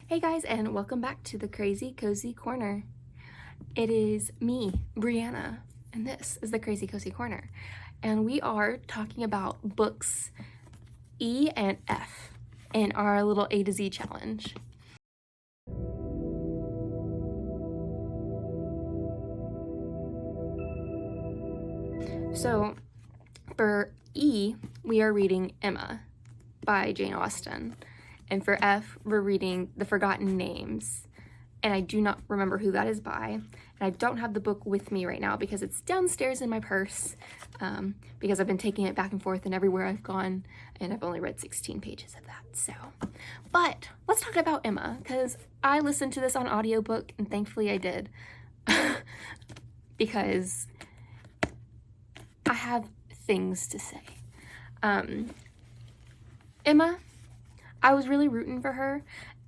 Hey guys, and welcome back to the Crazy Cozy Corner. It is me, Brianna, and this is the Crazy Cozy Corner. And we are talking about books E and F in our little A to Z challenge. So for E, we are reading Emma by Jane Austen. And for F, we're reading The Forgotten Names. And I do not remember who that is by. And I don't have the book with me right now because it's downstairs in my purse, because I've been taking it back and forth and everywhere I've gone, and I've only read 16 pages of that, so. But let's talk about Emma, because I listened to this on audiobook, and thankfully I did, because I have things to say. Emma, I was really rooting for her,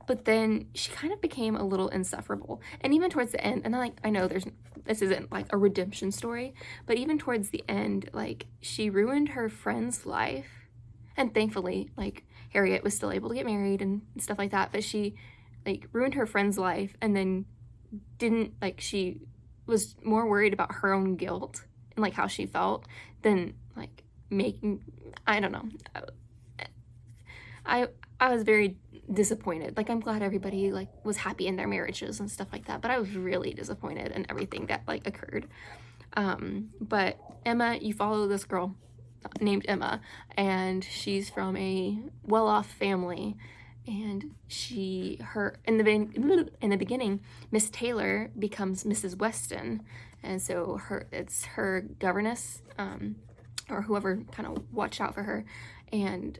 but then she kind of became a little insufferable. And even towards the end, and I know this isn't like a redemption story, but even towards the end, like, she ruined her friend's life. And thankfully, like, Harriet was still able to get married and stuff like that, but she, like, ruined her friend's life and then she was more worried about her own guilt and, like, how she felt than, like, I don't know. I was very disappointed. Like, I'm glad everybody, like, was happy in their marriages and stuff like that, but I was really disappointed in everything that, like, occurred. But Emma, you follow this girl named Emma, and she's from a well-off family, and in the beginning, Miss Taylor becomes Mrs. Weston, and so it's her governess, or whoever kind of watched out for her, and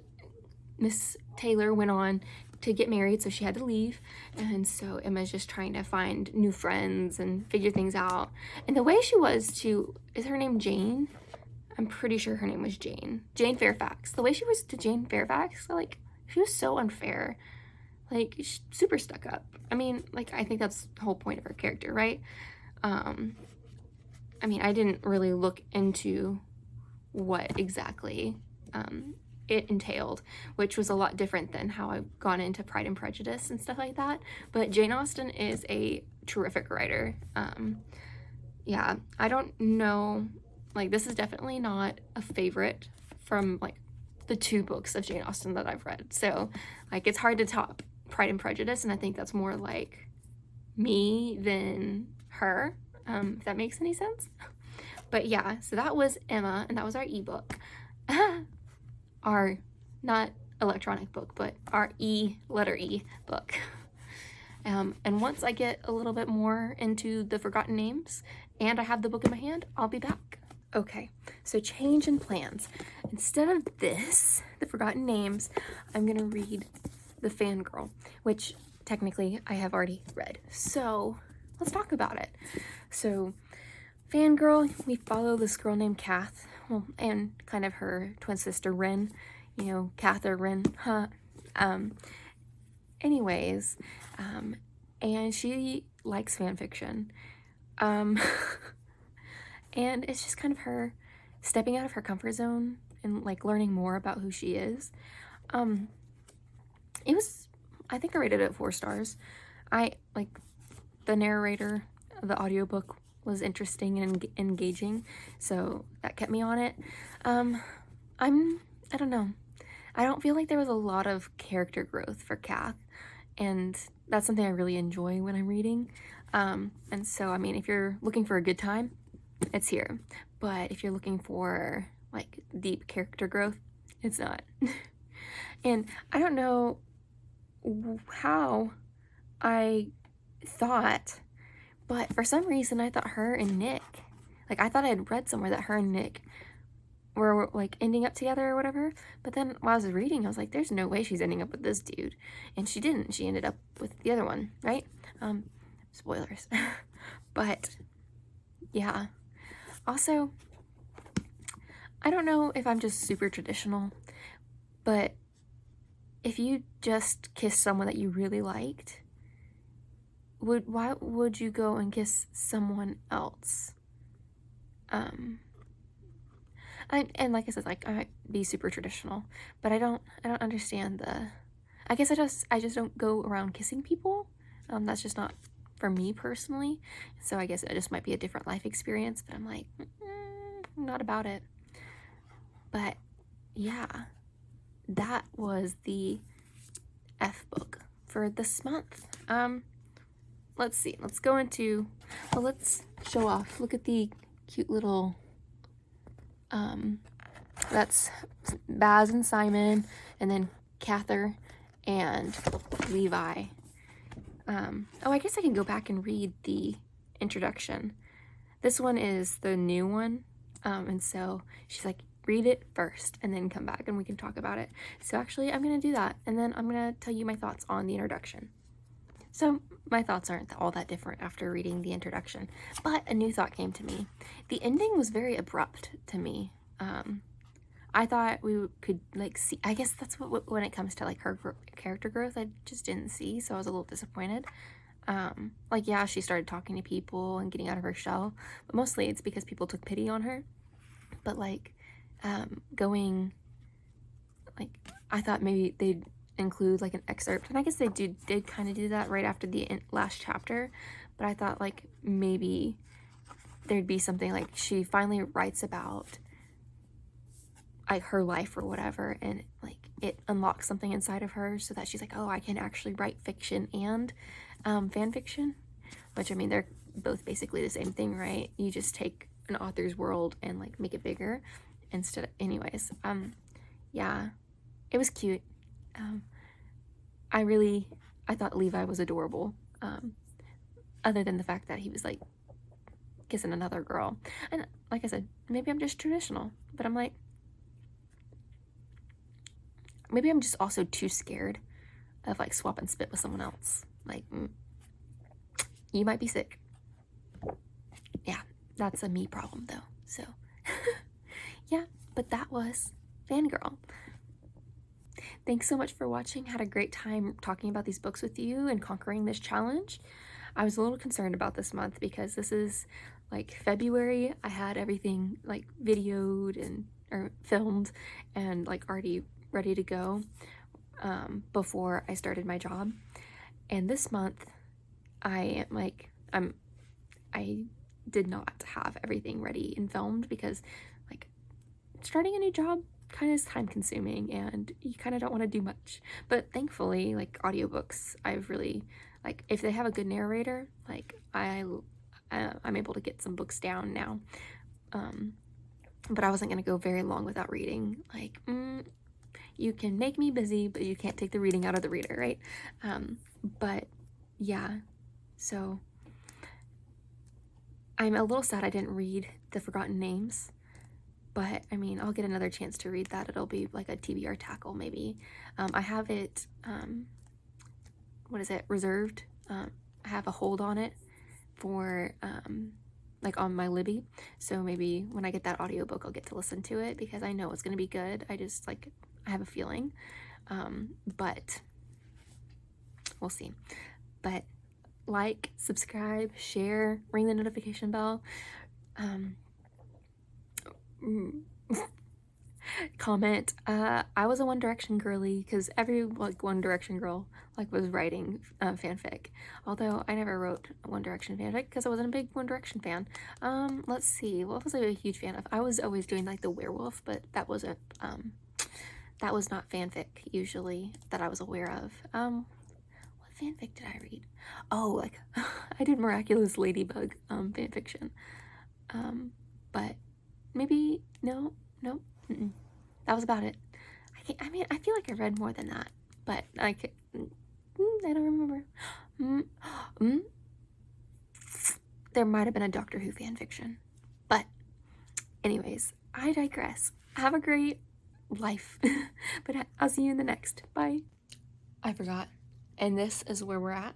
Miss Taylor went on to get married, so she had to leave, and so Emma's just trying to find new friends and figure things out. And the way she was is her name Jane? I'm pretty sure her name was Jane. Jane Fairfax. The way she was to Jane Fairfax, like, she was so unfair. Like, super stuck up. I mean, like, I think that's the whole point of her character, right? I mean, I didn't really look into what exactly it entailed, which was a lot different than how I've gone into Pride and Prejudice and stuff like that. But Jane Austen is a terrific writer. Yeah, I don't know, like, this is definitely not a favorite from, like, the two books of Jane Austen that I've read. So, like, it's hard to top Pride and Prejudice, and I think that's more like me than her, if that makes any sense. But yeah, so that was Emma, and that was our ebook. Our, not electronic book, but our letter E book. And once I get a little bit more into The Forgotten Names and I have the book in my hand, I'll be back. Okay, so change in plans. Instead of this, The Forgotten Names, I'm gonna read The Fangirl, which technically I have already read. So let's talk about it. So Fangirl, we follow this girl named Kath, well, and kind of her twin sister Ren, you know, Kath or Ren, huh? Anyways, and she likes fan fiction, and it's just kind of her stepping out of her comfort zone and, like, learning more about who she is. It was, I think I rated it 4 stars. I like the narrator, the audiobook was interesting and engaging, so that kept me on it. I don't know. I don't feel like there was a lot of character growth for Kath, and that's something I really enjoy when I'm reading. And so, I mean, if you're looking for a good time, it's here. But if you're looking for, like, deep character growth, it's not. And I don't know how I thought, but for some reason I thought her and Nick, like, I thought I had read somewhere that her and Nick were, like, ending up together or whatever, but then while I was reading, I was like, there's no way she's ending up with this dude, and she didn't. She ended up with the other one, right? Spoilers. But yeah, also, I don't know if I'm just super traditional, but if you just kissed someone that you really liked, why would you go and kiss someone else? And like I said, like, I might be super traditional, but I don't understand I guess I just don't go around kissing people. That's just not for me personally. So I guess it just might be a different life experience, but I'm like, not about it. But yeah, that was the F book for this month. Let's see. Let's go into, well, let's show off. Look at the cute little, that's Baz and Simon, and then Cather and Levi. Oh, I guess I can go back and read the introduction. This one is the new one, and so she's like, read it first and then come back and we can talk about it. So actually, I'm going to do that, and then I'm going to tell you my thoughts on the introduction. So my thoughts aren't all that different after reading the introduction, but a new thought came to me. The ending was very abrupt to me. I thought we could like see, I guess that's what when it comes to like her character growth, I just didn't see, so I was a little disappointed. Like, yeah, she started talking to people and getting out of her shell, but mostly it's because people took pity on her. But like, going, like, I thought maybe they'd include like an excerpt, and I guess they did kind of do that right after the last chapter, but I thought like maybe there'd be something like she finally writes about like her life or whatever, and like it unlocks something inside of her so that she's like, oh, I can actually write fiction and fan fiction, which I mean they're both basically the same thing, right? You just take an author's world and like make it bigger instead of, anyways. Yeah, it was cute. I thought Levi was adorable, other than the fact that he was like kissing another girl, and like I said, maybe I'm just traditional, but I'm like, maybe I'm just also too scared of like swap and spit with someone else. Like, you might be sick. Yeah, that's a me problem though. So, yeah, but that was Fangirl. Thanks so much for watching. Had a great time talking about these books with you and conquering this challenge. I was a little concerned about this month because this is like February. I had everything like videoed and or filmed and like already ready to go before I started my job. And this month I did not have everything ready and filmed because like starting a new job kind of is time consuming and you kind of don't want to do much. But thankfully, like audiobooks, I've really like, if they have a good narrator, like I'm able to get some books down now. But I wasn't going to go very long without reading. Like, you can make me busy, but you can't take the reading out of the reader, right? But yeah, so I'm a little sad I didn't read The Forgotten Names, but I mean, I'll get another chance to read that. It'll be like a TBR tackle maybe. I have it, what is it, reserved. I have a hold on it for like on my Libby, so maybe when I get that audiobook I'll get to listen to it because I know it's gonna be good. I just like, I have a feeling, but we'll see. But like, subscribe, share, ring the notification bell, comment. I was a One Direction girly because every like One Direction girl like was writing fanfic, although I never wrote One Direction fanfic because I wasn't a big One Direction fan. Let's see, what was I a huge fan of? I was always doing like the werewolf, but that wasn't that was not fanfic usually that I was aware of. What fanfic did I read? Oh, like I did Miraculous Ladybug fanfiction, but maybe no, that was about it. I mean, I feel like I read more than that, but I don't remember. There might have been a Doctor Who fanfiction, but anyways, I digress. Have a great life, but I'll see you in the next. Bye. I forgot, and this is where we're at.